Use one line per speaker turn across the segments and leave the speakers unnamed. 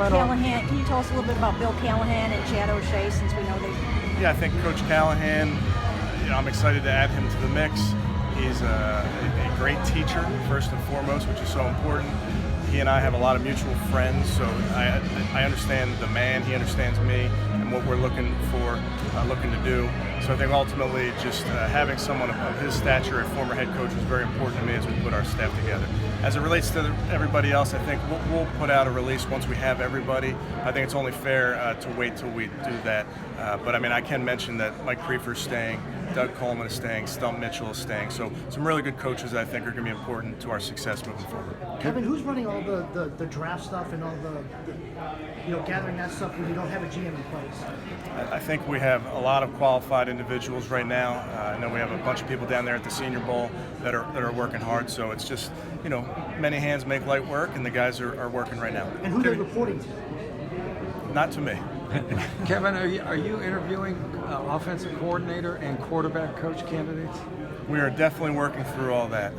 comment on?
Callahan, can you tell us a little bit about Bill Callahan and Chad O'Shea, since we know they...
Yeah, I think Coach Callahan, I'm excited to add him to the mix. He's a great teacher, first and foremost, which is so important. He and I have a lot of mutual friends, so I understand the man, he understands me, and what we're looking to do. So I think ultimately just having someone of his stature, a former head coach, is very important to me as we put our staff together. As it relates to everybody else, I think we'll put out a release once we have everybody. I think it's only fair to wait till we do that. But I mean, I can mention that Mike Prefer's staying, Doug Coleman is staying, Stump Mitchell is staying. So some really good coaches I think are going to be important to our success moving forward.
Kevin, who's running all the draft stuff and all the gathering that stuff when you don't have a GM in place?
I think we have a lot of qualified individuals right now. I know we have a bunch of people down there at the Senior Bowl that are working hard. So it's just, many hands make light work, and the guys are working right now.
And who are they reporting to?
Not to me.
Kevin, are you interviewing offensive coordinator and quarterback coach candidates?
We are definitely working through all that.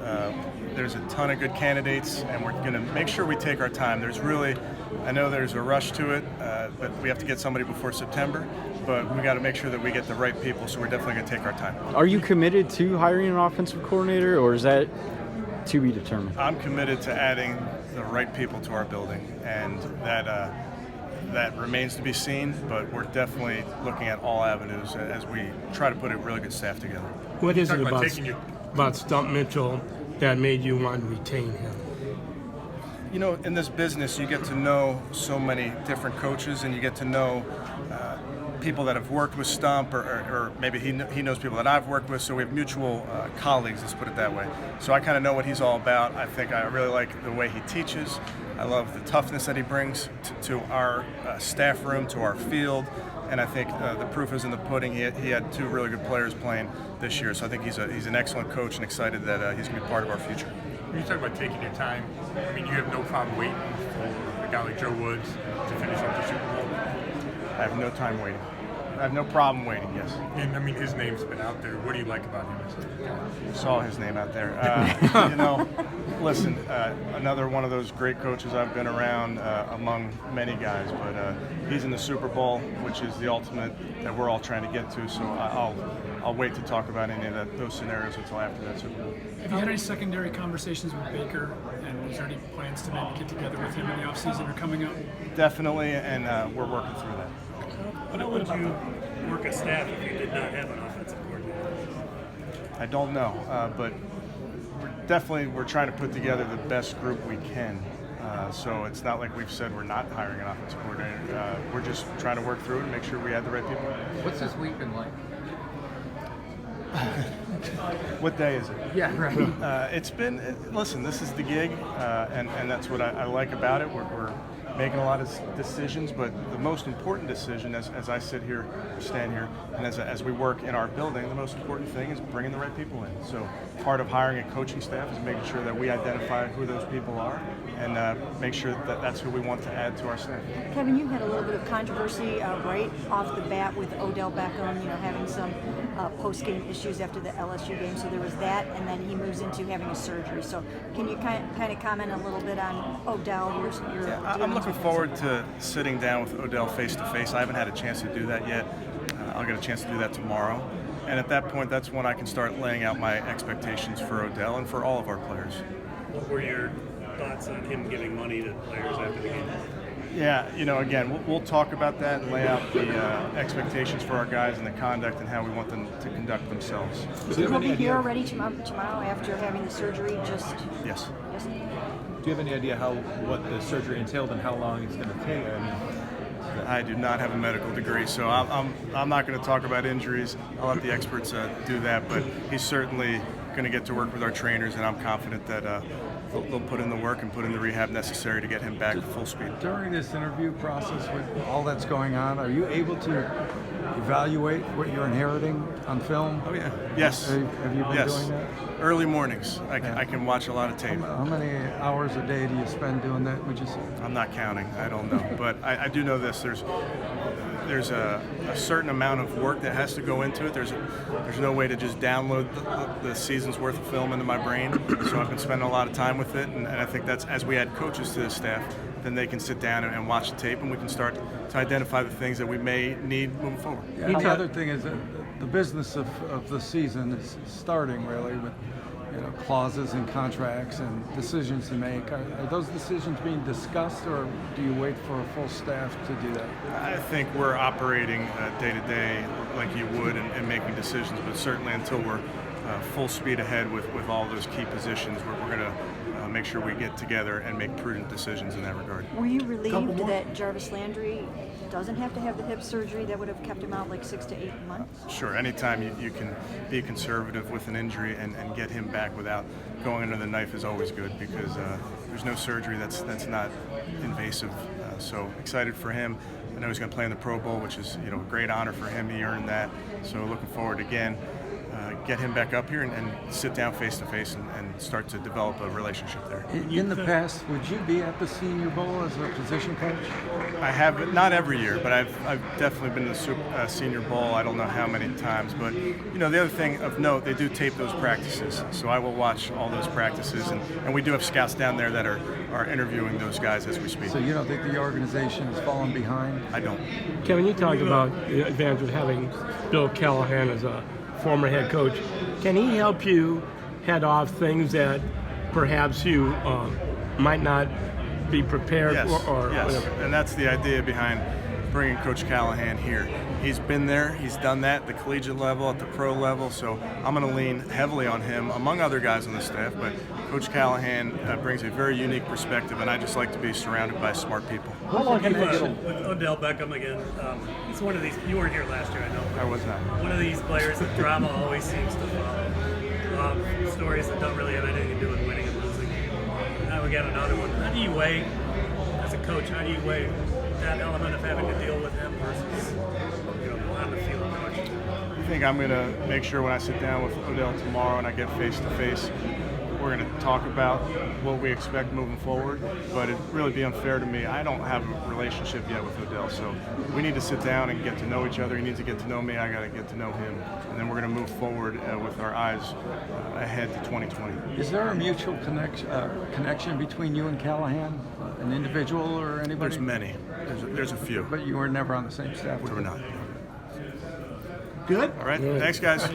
There's a ton of good candidates, and we're going to make sure we take our time. I know there's a rush to it, but we have to get somebody before September, but we got to make sure that we get the right people, so we're definitely going to take our time.
Are you committed to hiring an offensive coordinator, or is that to be determined?
I'm committed to adding the right people to our building, and that remains to be seen, about we're definitely looking at all avenues as we try to put a really good staff together.
What is it about Stump Mitchell that made you want to retain him?
In this business, you get to know so many different coaches, and you get to know people that have worked with Stump, or maybe he knows people that I've worked with, so we have mutual colleagues, let's put it that way. So I kind of know what he's all about. I think I really like the way he teaches. I love the toughness that he brings to our staff room, to our field, and I think the proof is in the pudding. He had two really good players playing this year, so I think he's an excellent coach, and excited that he's going to be part of our future.
When you talk about taking your time, I mean, you have no problem waiting for a guy like Joe Woods to finish up the Super Bowl?
I have no time waiting. I have no problem waiting, yes.
And I mean, his name's been out there. What do you like about him as a guy?
Saw his name out there. Listen, another one of those great coaches I've been around among many guys, but he's in the Super Bowl, which is the ultimate that we're all trying to get to, so I'll wait to talk about any of those scenarios until after that Super Bowl.
Have you had any secondary conversations with Baker, and is there any plans to maybe get together with him in the offseason or coming up?
Definitely, and we're working through that.
How would you work a staff if you did not have an offensive coordinator?
I don't know, but we're trying to put together the best group we can. So it's not like we've said we're not hiring an offensive coordinator. We're just trying to work through it and make sure we add the right people.
What's this week been like?
What day is it?
Yeah, right.
It's been, listen, this is the gig, and that's what I like about it. We're making a lot of decisions, but the most important decision, as I stand here, and as we work in our building, the most important thing is bringing the right people in. So part of hiring a coaching staff is making sure that we identify who those people are and make sure that that's who we want to add to our staff.
Kevin, you had a little bit of controversy right off the bat with Odell Beckham, having some post-game issues after the LSU game. So there was that, and then he moves into having a surgery. So can you kind of comment a little bit on Odell?
I'm looking forward to sitting down with Odell face-to-face. I haven't had a chance to do that yet. I'll get a chance to do that tomorrow. And at that point, that's when I can start laying out my expectations for Odell and for all of our players.
What were your thoughts on him giving money to players after the game?
Yeah, again, we'll talk about that and lay out the expectations for our guys and the conduct and how we want them to conduct themselves.
So he'll be here already tomorrow after having the surgery?
Yes.
Do you have any idea what the surgery entailed and how long it's going to take?
I do not have a medical degree, so I'm not going to talk about injuries. I'll let the experts do that, but he's certainly going to get to work with our trainers, and I'm confident that they'll put in the work and put in the rehab necessary to get him back full speed.
During this interview process with all that's going on, are you able to evaluate what you're inheriting on film?
Oh, yeah. Yes.
Have you been doing that?
Early mornings. I can watch a lot of tape.
How many hours a day do you spend doing that, would you say?
I'm not counting. I don't know. But I do know this. There's a certain amount of work that has to go into it. There's no way to just download the season's worth of film into my brain. So I've been spending a lot of time with it, and I think that's, as we add coaches to the staff, then they can sit down and watch the tape, and we can start to identify the things that we may need moving forward.
Yeah, and the other thing is that the business of the season is starting really with clauses and contracts and decisions to make. Are those decisions being discussed, or do you wait for a full staff to do that?
I think we're operating day to day like you would and making decisions, but certainly until we're full speed ahead with all those key positions, we're going to make sure we get together and make prudent decisions in that regard.
Were you relieved that Jarvis Landry doesn't have to have the hip surgery that would have kept him out like 6 to 8 months?
Sure, anytime you can be conservative with an injury and get him back without going under the knife is always good, because there's no surgery that's not invasive. So excited for him. I know he's going to play in the Pro Bowl, which is a great honor for him. He earned that. So looking forward again. Get him back up here and sit down face to face and start to develop a relationship there.
In the past, would you be at the Senior Bowl as a position coach?
I have, not every year, but I've definitely been to the Senior Bowl. I don't know how many times, but the other thing of note, they do tape those practices, so I will watch all those practices, and we do have scouts down there that are interviewing those guys as we speak.
So you don't think the organization has fallen behind?
I don't.
Kevin, you talked about the advantage of having Bill Callahan as a former head coach. Can he help you head off things that perhaps you might not be prepared for? Or
yes,
whatever?
And that's the idea behind bringing Coach Callahan here. He's been there, he's done that at the collegiate level, at the pro level, so I'm going to lean heavily on him, among other guys on the staff, but Coach Callahan brings a very unique perspective, and I just like to be surrounded by smart people.
How long can with Odell Beckham again? It's one of these. You weren't here last year, I know.
I was not.
One of these players that drama always seems to follow. Stories that don't really have anything to do with winning and losing. Now we got another one. How do you weigh, as a coach, how do you weigh that element of having to deal with him versus on the field coaching?
I think I'm going to make sure when I sit down with Odell tomorrow and I get face to face, we're going to talk about what we expect moving forward, but it'd really be unfair to me. I don't have a relationship yet with Odell, so we need to sit down and get to know each other. He needs to get to know me, I got to get to know him, and then we're going to move forward with our eyes ahead to 2020.
Is there a mutual connection between you and Callahan, an individual or anybody?
There's many. There's a few.
But you were never on the same staff?
We were not.
Good.
All right, thanks guys.